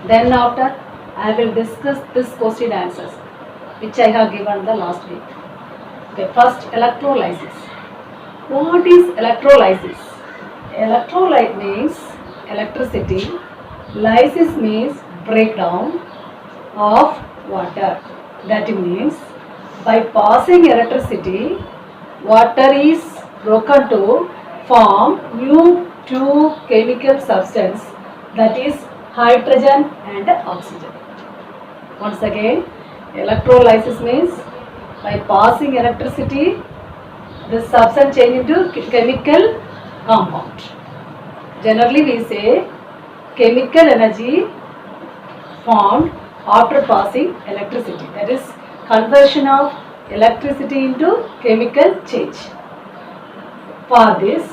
Then after, I will discuss this question answers which I have given the last week. Okay, first electrolysis. What is electrolysis? Electrolyte means electricity. Lysis means breakdown of water. That means by passing electricity, water is broken to form new two chemical substance, that is hydrogen and oxygen. Once again, electrolysis means by passing electricity, the substance change into chemical compound. Generally we say chemical energy formed after passing electricity, that is conversion of electricity into chemical change. For this,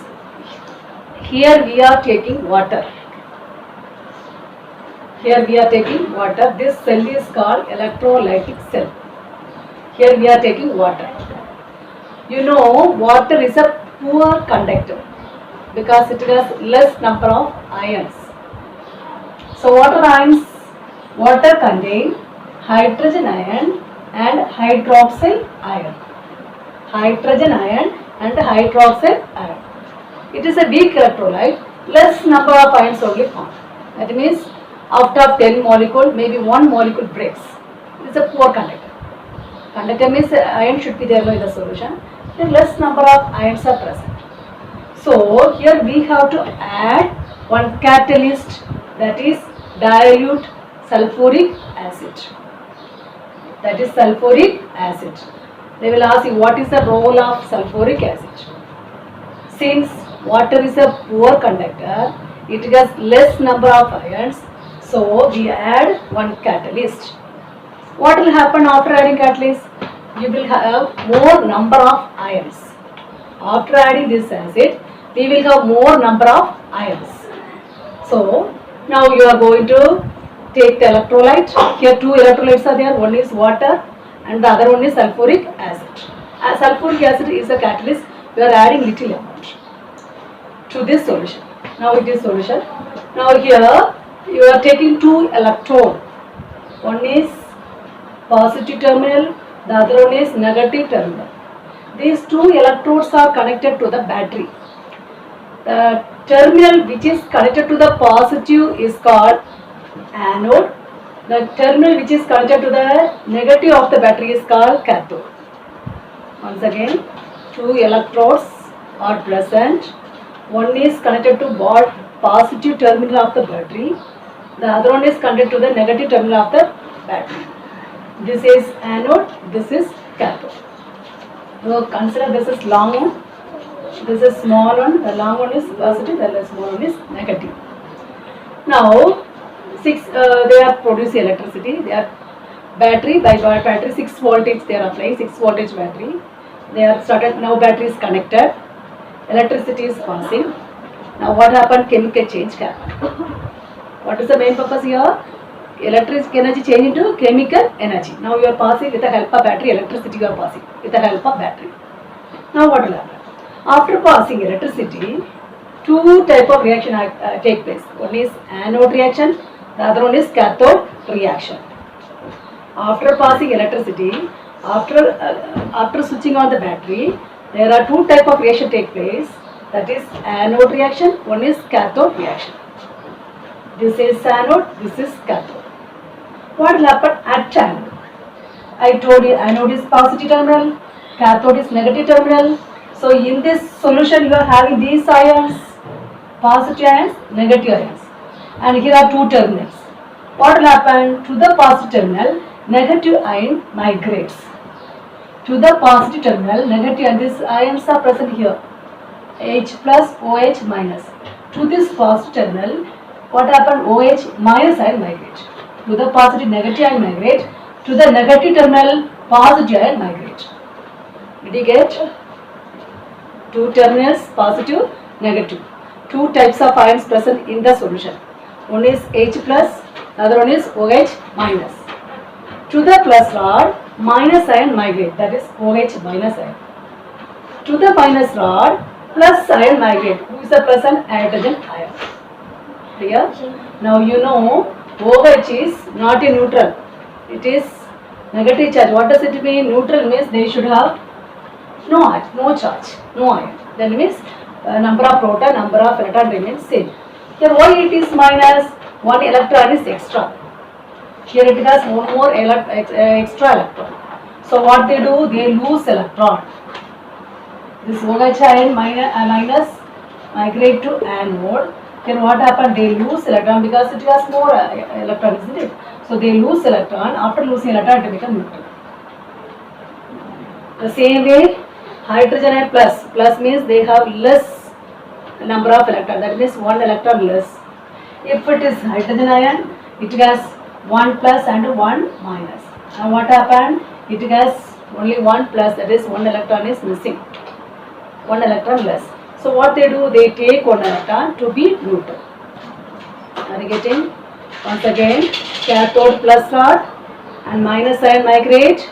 here we are taking water. Here we are taking water. This cell is called electrolytic cell. Here we are taking water. You know, water is a poor conductor because it has less number of ions. So water contain hydrogen ion and hydroxyl ion. Hydrogen ion and hydroxyl ion. It is a weak electrolyte, less number of ions only formed. That means after 10 molecules, maybe one molecule breaks. It is a poor conductor. Conductor means ion should be there in the solution. Then less number of ions are present. So here we have to add one catalyst, that is dilute sulfuric acid. That is sulfuric acid. They will ask you what is the role of sulfuric acid. Since water is a poor conductor, it has less number of ions, so we add one catalyst. What will happen after adding catalyst? You will have more number of ions. After adding this acid, we will have more number of ions. So now you are going to take the electrolyte. Here two electrolytes are there. One is water and the other one is sulfuric acid. As sulfuric acid is a catalyst, we are adding little amount to this solution. Now it is solution. Now here you are taking two electrode. One is positive terminal, the other one is negative terminal. These two electrodes are connected to the battery. The terminal which is connected to the positive is called anode. The terminal which is connected to the negative of the battery is called cathode. Once again, two electrodes are present. One is connected to positive terminal of the battery. The other one is connected to the negative terminal of the battery. This is anode, this is cathode. So consider this is long one, this is small one, the long one is positive, the small one is negative. Now, they are producing electricity, they are battery 6 voltage they are applying, 6 voltage battery. They are started, now battery is connected, electricity is passing. Now what happened? Chemical change happened. What is the main purpose here? Electric energy change into chemical energy. Now you are passing with the help of battery, electricity you are passing with the help of battery. Now what will happen? After passing electricity, two type of reaction take place. One is anode reaction, the other one is cathode reaction. After passing electricity, after switching on the battery, there are two type of reaction take place. That is anode reaction, one is cathode reaction. This is anode, this is cathode. What will happen at anode? I told you anode is positive terminal, cathode is negative terminal. So in this solution you are having these ions, positive ions, negative ions, and here are two terminals. What will happen? To the positive terminal, negative ion migrates. To the positive terminal, negative ion, these ions are present here, H plus, OH minus. To this positive terminal, what happened? OH minus ion migrate. To the positive, negative ion migrate. To the negative terminal, positive ion migrate. Did you get? Two terminals, positive, negative. Two types of ions present in the solution. One is H plus, the other one is OH minus. To the plus rod, minus ion migrate, that is OH minus ion. To the minus rod, plus ion migrate, who is the present? Hydrogen ion. Clear? Now you know OH is not a neutral. It is negative charge. What does it mean? Neutral means they should have no charge, no ion. That means number of proton, number of electron remains same. Here why it is minus? One electron is extra. Here it has one more extra electron. So what they do? They lose electron. This OH ion minus migrate to anode. Then what happened? They lose electron because it has more electron, isn't it? So they lose electron. After losing electron, it becomes neutral. The same way, hydrogen and plus means they have less number of electron. That means one electron less. If it is hydrogen ion, it has one plus and one minus. Now what happened? It has only one plus. That is one electron is missing. One electron less. So what they do? They take one electron to be neutral. Are you getting? Once again, cathode plus rod and minus ion migrate.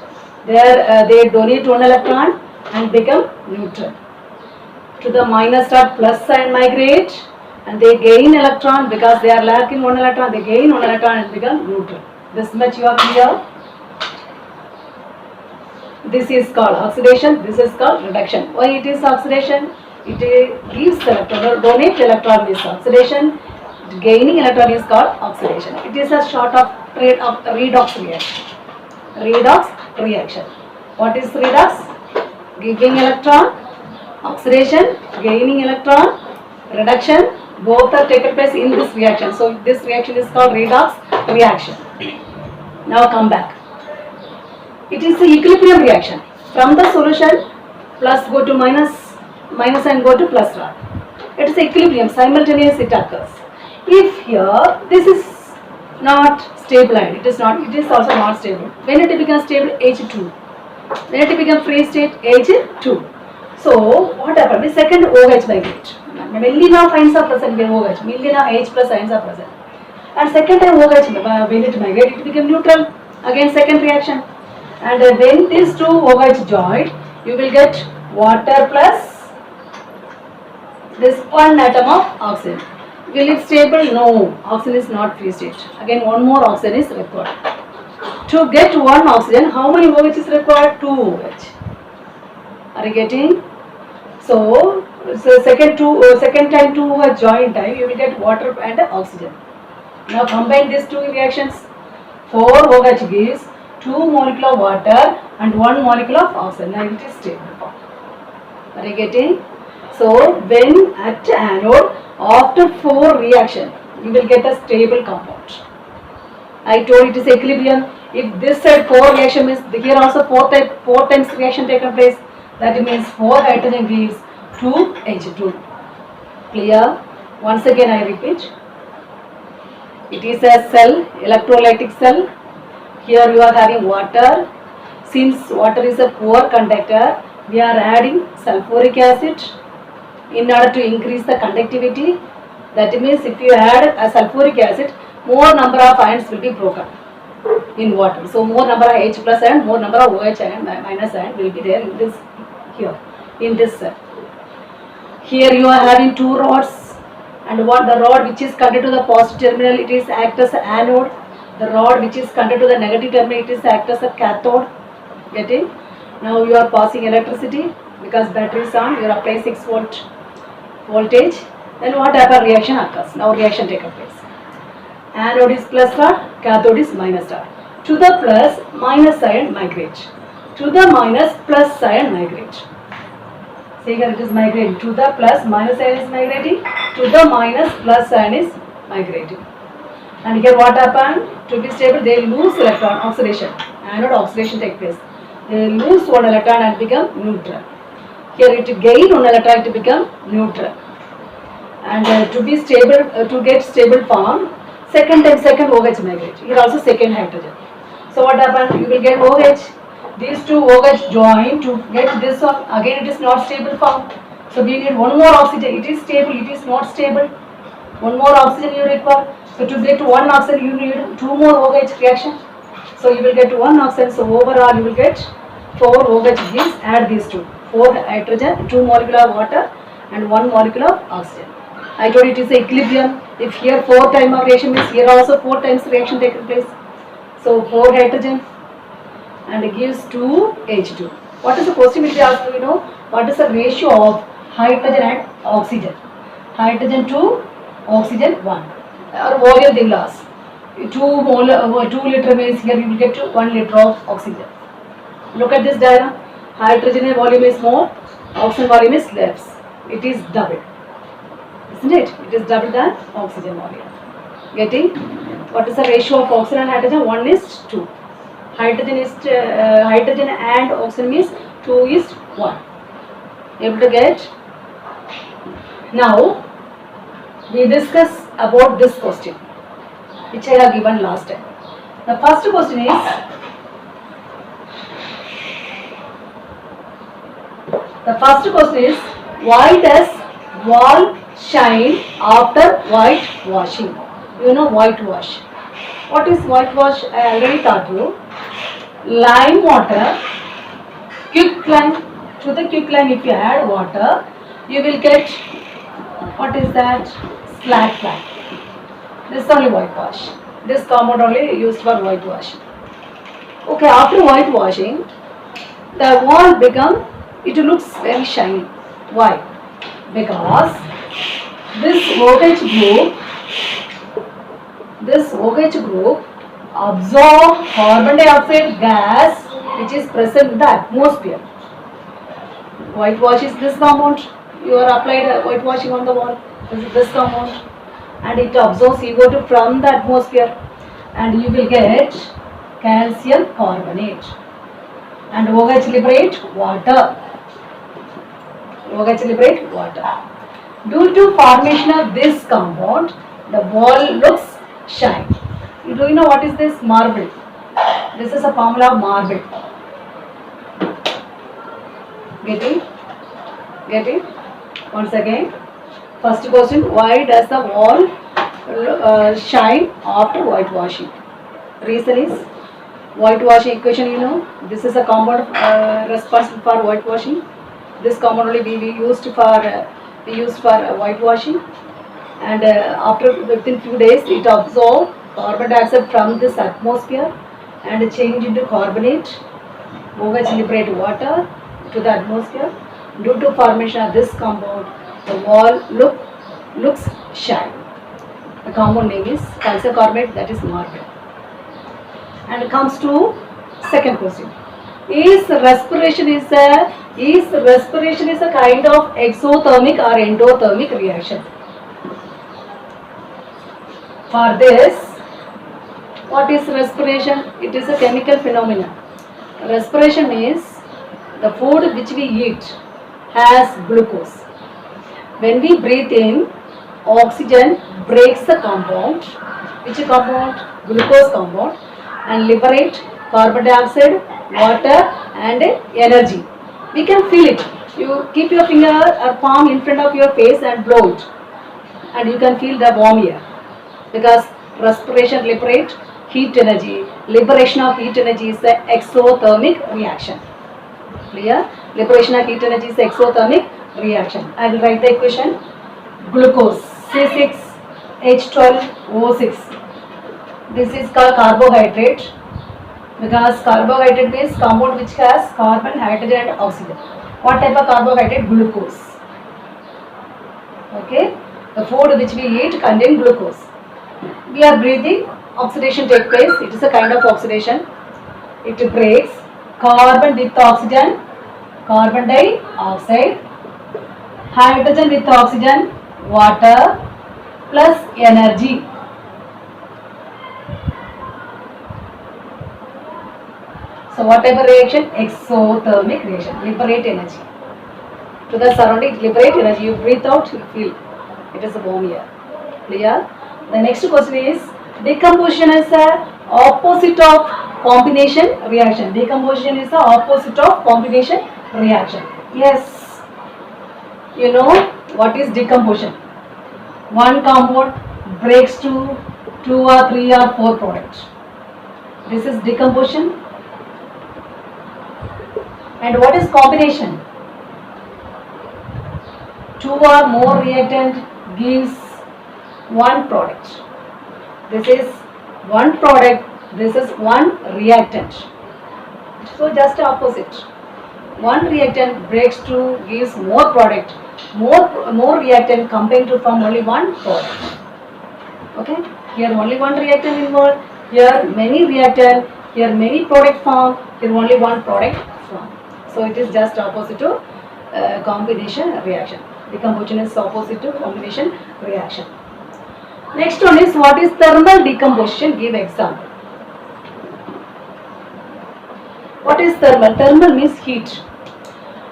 There they donate one electron and become neutral. To the minus rod plus ion migrate and they gain electron because they are lacking one electron. They gain one electron and become neutral. This much you are clear. This is called oxidation. This is called reduction. Why it is oxidation? It gives electron. Donate electron is oxidation. Gaining electron is called oxidation. It is a short of redox reaction. Redox reaction. What is redox? Giving electron, oxidation, gaining electron, reduction. Both are taken place in this reaction. So this reaction is called redox reaction. Now come back. It is the equilibrium reaction. From the solution, plus go to minus and go to plus rod. It is equilibrium, simultaneous it occurs. If here, this is not stable ion, it is also not stable. When it becomes stable, H2. When it becomes free state, H2. So, what happened? The second OH migrate. Million of ions are present in OH, million of H plus ions are present. And second time OH, when it migrate, it becomes neutral. Again, second reaction. And when these two OH join, you will get water plus this one atom of oxygen. Will it stable? No. Oxygen is not free state. Again, one more oxygen is required. To get one oxygen, how many OH is required? 2 OH. Are you getting? So second time 2 OH join time, you will get water and oxygen. Now combine these two reactions. 4 OH gives 2 molecule of water and 1 molecule of oxygen. Now it is stable. Are you getting? So when at anode, after 4 reaction, you will get a stable compound. I told it is equilibrium. If this side 4 reaction means here also 4 times reaction taken place. That means 4 hydrogen gives 2 H2. Clear? Once again I repeat. It is a cell, electrolytic cell. Here you are having water. Since water is a poor conductor, we are adding sulfuric acid in order to increase the conductivity. That means if you add a sulfuric acid, more number of ions will be broken in water. So more number of H plus ion, more number of OH ion minus ion will be there in this in this cell. Here you are having 2 rods, and the rod which is connected to the positive terminal, it is act as an anode. The rod which is connected to the negative terminal, it is act as a cathode. Getting? Now you are passing electricity because battery is on. You are applying 6 volt voltage. Then what type of reaction occurs? Now reaction takes place. Anode is plus rod, cathode is minus rod. To the plus, minus ion migrate. To the minus, plus ion migrate. See here it is migrating. To the plus, minus ion is migrating. To the minus, plus ion is migrating. And here what happened? To be stable, they lose electron, oxidation. Anode oxidation takes place. They lose one electron and become neutral. Here it gain one electron to become neutral. And to be stable, to get stable form, second OH migrate. Here also second hydrogen. So what happened? You will get OH. These two OH join to get this one. Again it is not stable form. So we need one more oxygen. It is stable, it is not stable. One more oxygen you require. So to get one oxygen you need 2 more OH reaction. So you will get 1 oxygen. So overall you will get 4 OH gives, add these two. 4 hydrogen, 2 molecule of water and 1 molecule of oxygen. I told it is equilibrium. If here 4 time of reaction means here also 4 times reaction taken place. So 4 hydrogen and it gives 2 H2. What is the question which they ask you know? What is the ratio of hydrogen and oxygen? Hydrogen to oxygen 1. Or volume they will ask. 2 liter means here you will get to 1 liter of oxygen. Look at this diagram. Hydrogen volume is more, oxygen volume is less. It is double. Isn't it? It is double than oxygen volume. Getting? What is the ratio of oxygen and hydrogen? 1 is 2. Hydrogen and oxygen means 2 is 1. Able to get? Now, we discuss about this question, which I have given last time. The first question is, why does wall shine after whitewashing? You know whitewash. What is whitewash? I already taught you. Lime water, quicklime. To the quicklime, if you add water, you will get, what is that? Slack lime. This is only whitewash. This compound only used for whitewashing. Okay, after whitewashing, the wall it looks very shiny. Why? Because this OH group absorb carbon dioxide gas which is present in the atmosphere. Whitewash is this compound. You are applied whitewashing on the wall. This is this compound, and it absorbs CO2 from the atmosphere, and you will get calcium carbonate and OH liberate water. OH liberate water. Due to formation of this compound, the wall looks shiny. Do you know what is this? Marble. This is a formula of marble. Get it? Once again. First question, why does the wall shine after whitewashing? Reason is, whitewashing equation, you know, this is a compound responsible for whitewashing. This compound only we used for whitewashing, and within few days it absorbs carbon dioxide from this atmosphere and change into carbonate, OH liberate water to the atmosphere. Due to formation of this compound, the wall looks shiny. The compound name is calcium carbonate, that is marble. And it comes to second question. Is respiration is a kind of exothermic or endothermic reaction? For this, what is respiration? It is a chemical phenomenon. Respiration means the food which we eat has glucose. When we breathe in, oxygen breaks the compound. Which compound? Glucose compound, and liberate carbon dioxide, water and energy. We can feel it. You keep your finger or palm in front of your face and blow it, and you can feel the warm air, because respiration liberate heat energy. Liberation of heat energy is the exothermic reaction. Clear? Liberation of heat energy is the exothermic reaction. I will write the equation. Glucose C6H12O6. This is called carbohydrate, because carbohydrate means compound which has carbon, hydrogen and oxygen. What type of carbohydrate? Glucose. Okay, the food which we eat contain glucose. We are breathing, oxidation takes place. It is a kind of oxidation. It breaks carbon with oxygen, carbon dioxide, hydrogen with oxygen, water plus energy. So whatever reaction? Exothermic reaction. Liberate energy. To the surrounding, liberate energy. You breathe out, you feel it is a warm air. Clear? The next question is, decomposition is the opposite of combination reaction. Decomposition is the opposite of combination reaction. Yes. You know what is decomposition? One compound breaks to 2 or 3 or 4 products. This is decomposition. And what is combination? 2 or more reactant gives one product. This is one product, this is one reactant. So just opposite. One reactant breaks to gives more product, more reactant combined to form only one product. Okay, here only one reactant involved, here many reactant, here many product form, here only one product form. So it is just opposite to combination reaction. Decomposition is opposite to combination reaction. Next one is what is thermal decomposition? Give example. What is thermal? Thermal means heat.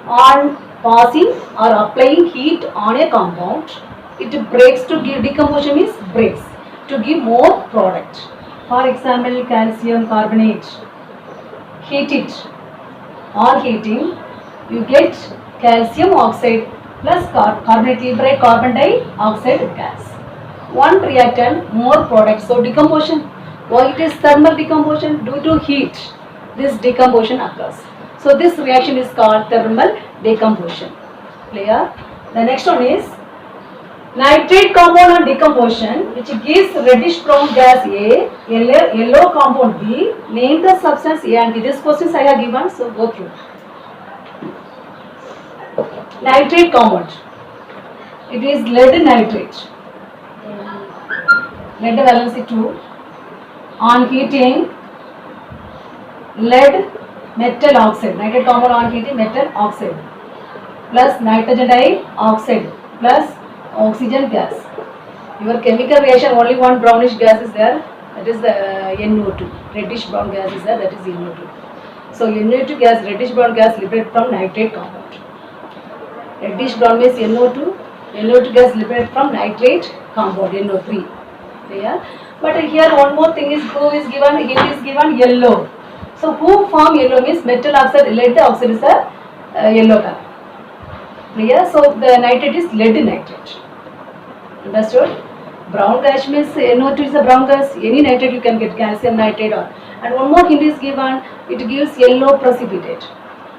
On passing or applying heat on a compound, it breaks to give decomposition means breaks to give more product. For example, calcium carbonate. Heat it. On heating, you get calcium oxide plus carbonate liberate carbon dioxide gas. One reactant, more product. So decomposition. Why it is thermal decomposition? Due to heat, this decomposition occurs. So this reaction is called thermal decomposition. Clear? The next one is nitrate compound on decomposition, which gives reddish brown gas A, yellow compound B. Name the substance A and B. This questions I have given, so go through. Nitrate compound. It is lead nitrate. Lead valency 2. On heating, lead metal oxide. Nitrate compound on heating, metal oxide plus nitrogen dioxide plus oxygen gas. Your chemical reaction, only one brownish gas is there, that is the NO2. Reddish brown gas is there, that is NO2. So NO2 gas, reddish brown gas liberated from nitrate compound. Reddish brown means NO2. NO2 gas liberated from nitrate compound, NO3. Clear? But here one more thing is who is given, heat is given yellow. So who form yellow means metal oxide, lead oxide is a yellow color. Clear? So the nitrate is lead nitrate. Understood? Brown gas means NO2 is a brown gas. Any nitrate you can get, calcium nitrate or. And one more hint is given, it gives yellow precipitate.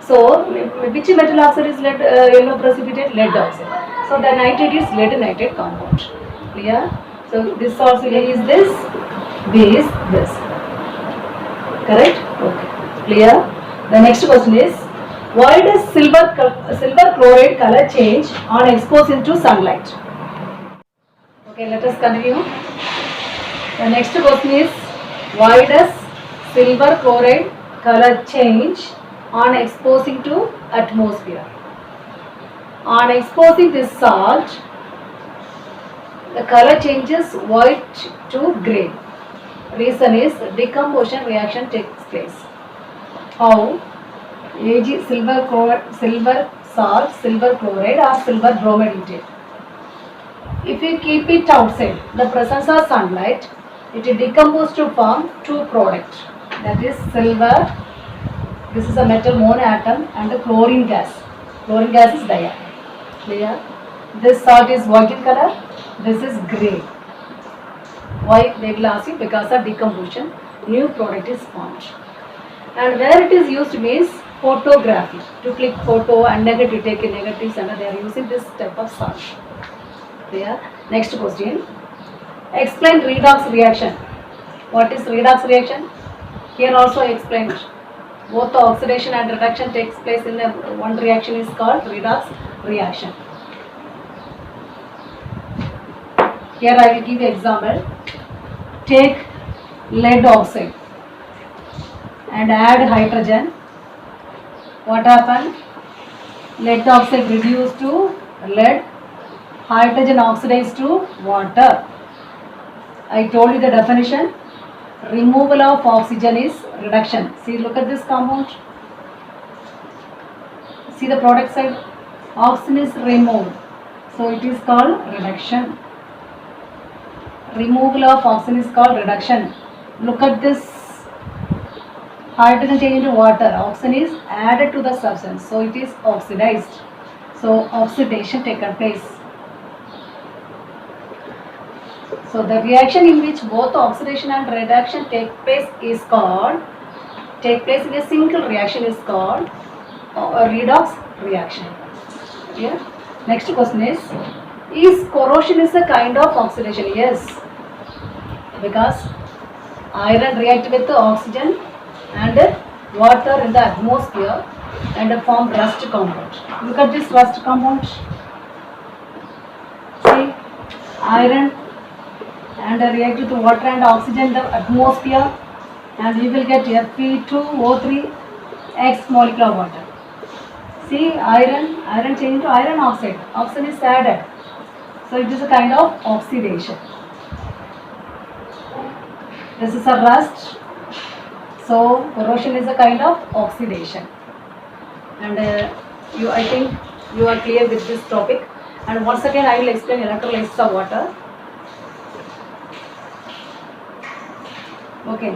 So which metal oxide is lead, yellow precipitate? Lead oxide. So the nitrate is lead nitrate compound. Clear? So this also is this. Correct? Okay. Clear? The next question is, why does silver chloride color change on exposure to sunlight? Okay, let us continue. The next question is, why does silver chloride color change on exposing to atmosphere? On exposing this salt, the color changes white to grey. Reason is decomposition reaction takes place. How? Ag silver salt, silver chloride or silver bromide intake. If you keep it outside the presence of sunlight, it will decompose to form two products. That is silver. This is a metal monoatom and the chlorine gas. Chlorine gas is dia. Clear? This salt is white in color. This is grey. Why they will ask you? Because of decomposition, new product is formed. And where it is used means photography. To click photo and negative, take a negatives, and they are using this type of salt. Clear? Next question. Explain redox reaction. What is redox reaction? Here also explained. Both the oxidation and reduction takes place in the one reaction is called redox reaction. Here I will give you example. Take lead oxide and add hydrogen. What happened? Lead oxide reduced to lead, hydrogen oxidized to water. I told you the definition. Removal of oxygen is reduction. See, look at this compound. See the product side. Oxygen is removed. So it is called reduction. Removal of oxygen is called reduction. Look at this. Hydrogen change into water. Oxygen is added to the substance. So it is oxidized. So oxidation taken place. So the reaction in which both oxidation and reduction take place in a single reaction is called a redox reaction. Yeah. Next question is, Is corrosion is a kind of oxidation? Yes, because iron react with oxygen and water in the atmosphere and form rust compound. Look at this rust compound. See, iron and react with water and oxygen in the atmosphere, and you will get Fe2O3 X molecule of water. See, iron change to iron oxide. Oxygen is added. So it is a kind of oxidation. This is a rust. So corrosion is a kind of oxidation. And I think you are clear with this topic. And once again I will explain electrolysis of water. Okay.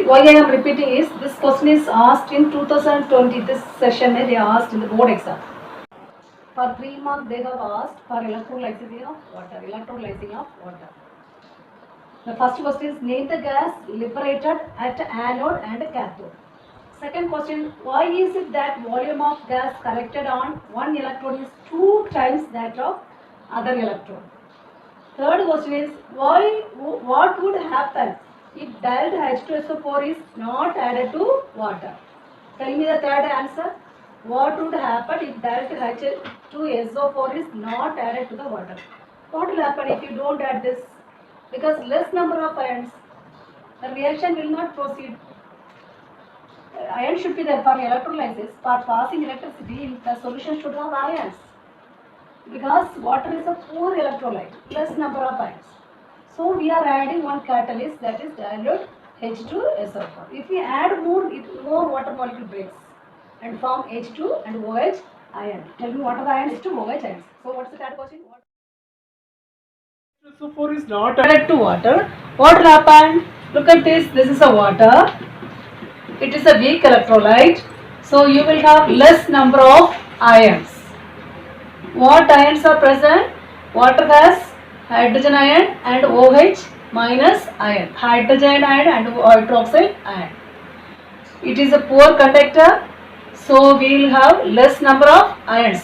Why I am repeating is this question is asked in 2020. This session they asked in the board exam. For 3 marks they have asked for electrolysis of water. Electrolyzing of water. The first question is name the gas liberated at anode and cathode. Second question, why is it that volume of gas collected on one electrode is 2 times that of other electrode? Third question is, what would happen if dilute H2SO4 is not added to water? Tell me the third answer. What would happen if dilute H2SO4 is not added to the water? What will happen if you don't add this? Because less number of ions, the reaction will not proceed. Iron should be there for electrolysis. For passing electricity, the solution should have ions. Because water is a poor electrolyte, less number of ions. So we are adding one catalyst, that is dilute H2SO4. If we add more water molecule breaks and form H2 and OH ion. Tell me what are the ions to OH ions. So what's the third question? SO4 is not added to water. What will happen? Look at this. This is a water. It is a weak electrolyte. So you will have less number of ions. What ions are present? Water has hydrogen ion and OH minus ion. Hydrogen ion and hydroxide ion. It is a poor conductor. So we will have less number of ions.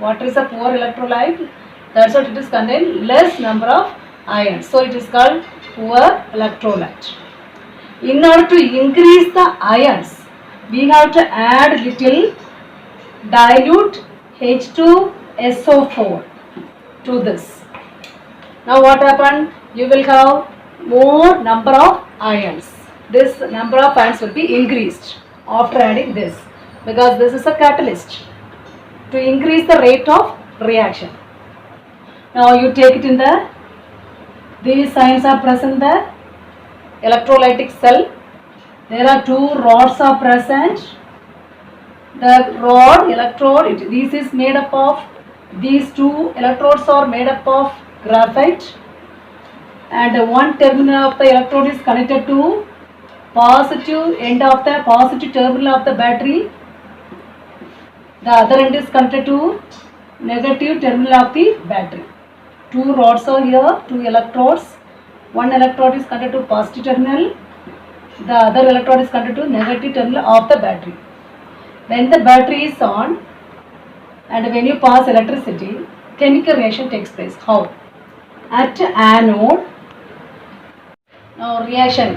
Water is a poor electrolyte. That's what it is contain less number of ions. So it is called poor electrolyte. In order to increase the ions, we have to add little dilute H2SO4 to this. Now what happened? You will have more number of ions. This number of ions will be increased after adding this, because this is a catalyst to increase the rate of reaction. Now you take it in the, these ions are present in the electrolytic cell. There are 2 rods are present. The rod, electrode, this is made up of, these 2 electrodes are made up of graphite, and one terminal of the electrode is connected to positive end of the positive terminal of the battery. The other end is connected to negative terminal of the battery. 2 rods are here, 2 electrodes. One electrode is connected to positive terminal. The other electrode is connected to negative terminal of the battery. When the battery is on and when you pass electricity, chemical reaction takes place. How? At anode. Now reaction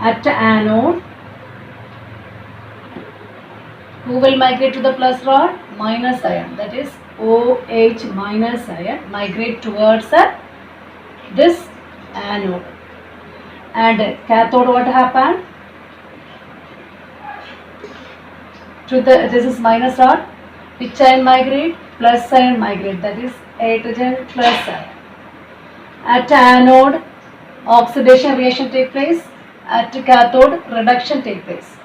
at anode. Who will migrate to the plus rod? Minus ion. That is OH minus ion migrate towards this anode. And cathode, what happened? To the, this is minus rod. Which ion migrate? Plus ion migrate. That is hydrogen plus ion. At anode, oxidation reaction take place. At cathode, reduction take place.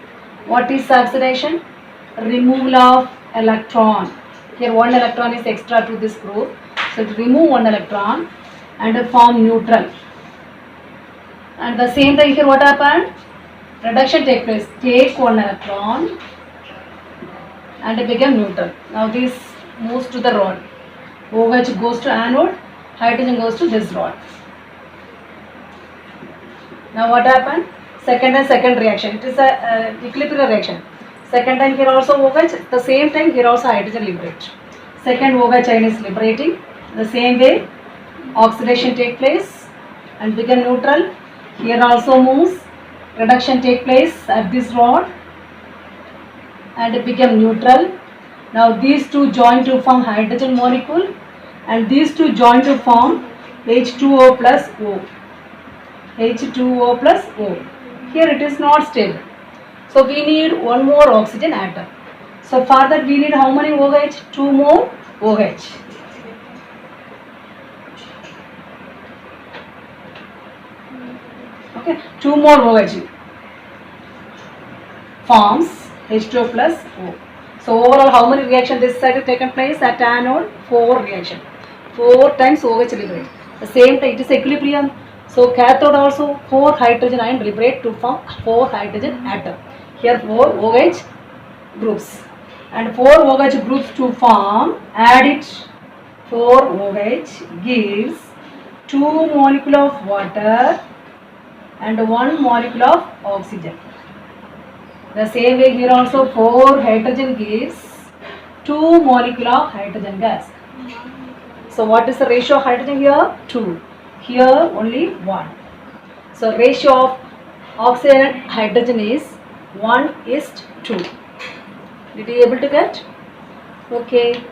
What is oxidation? Removal of electron. Here one electron is extra to this group. So to remove one electron and form neutral. And the same thing here what happened? Reduction take place. Take one electron and it became neutral. Now this moves to the rod. OH goes to anode, hydrogen goes to this rod. Now what happened? Second and second reaction. It is a equilibrium reaction. Second time here also OH, the same time here also hydrogen liberate. Second OH ion is liberating The same way, oxidation take place and become neutral. Here also moves. Reduction take place at this rod and it become neutral. Now these two join to form hydrogen molecule and these two join to form H2O plus O. H2O plus O. Here it is not stable. So we need one more oxygen atom. So for that we need how many OH? 2 more OH. Okay, 2 more OH forms H2O plus O. So overall how many reaction this side has taken place at anode? 4 reaction. 4 times OH liberate. The same time it is equilibrium. So cathode also 4 hydrogen ion liberate to form 4 hydrogen atom. Here 4 OH groups. And 4 OH groups to form, add it, 4 OH gives 2 molecule of water and 1 molecule of oxygen. The same way here also 4 hydrogen gives 2 molecule of hydrogen gas. So what is the ratio of hydrogen here? 2. Here only 1. So ratio of oxygen and hydrogen is 1:2. Did you able to get? Okay.